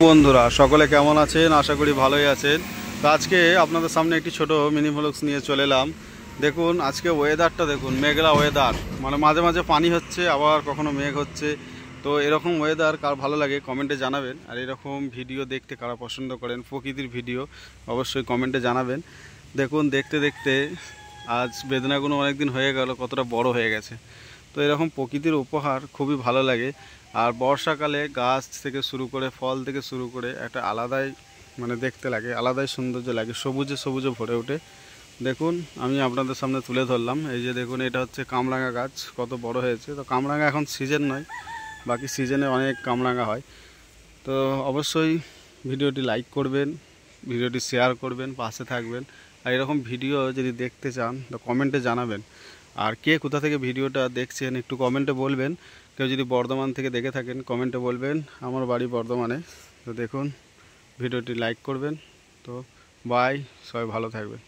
বন্ধুরা সকলে কেমন আছেন? আশা করি ভালোই আছেন। তো আজকে আপনাদের সামনে একটি ছোট মিনি ভ্লগস নিয়ে চলে এলাম। দেখুন আজকে ওয়েদারটা দেখুন, মেঘলা ওয়েদার, মানে মাঝে মাঝে পানি হচ্ছে আবার কখনো মেঘ হচ্ছে। তো এরকম ওয়েদার কার ভালো লাগে কমেন্টে জানাবেন। আর এরকম ভিডিও দেখতে কারা পছন্দ করেন, প্রকৃতির ভিডিও, অবশ্যই কমেন্টে জানাবেন। দেখুন দেখতে দেখতে আজ বেদনাগুলো অনেক দিন হয়ে গেল, কতটা বড় হয়ে গেছে। তো এরকম প্রকৃতির উপহার খুবই ভালো লাগে। আর বর্ষাকালে গাছ থেকে শুরু করে ফল থেকে শুরু করে একটা আলাদাই মানে দেখতে লাগে, আলাদাই সৌন্দর্য লাগে, সবুজে সবুজে ভরে ওঠে। দেখুন আমি আপনাদের সামনে তুলে ধরলাম, এই যে দেখুন এটা হচ্ছে কামরাঙা গাছ, কত বড় হয়েছে। তো কামরাঙা এখন সিজন নয়, বাকি সিজনে অনেক কামরাঙা হয়। তো অবশ্যই ভিডিওটি লাইক করবেন, ভিডিওটি শেয়ার করবেন, পাশে থাকবেন। আর এরকম ভিডিও যদি দেখতে চান তো কমেন্টে জানাবেন। আর কে কোথা থেকে ভিডিওটা দেখছেন একটু কমেন্টে বলবেন। কেউ যদি বর্ধমান থেকে দেখে থাকেন কমেন্টে বলবেন, আমার বাড়ি বর্ধমানে। তো দেখুন ভিডিওটি লাইক করবেন। তো বাই, সবাই ভালো থাকবেন।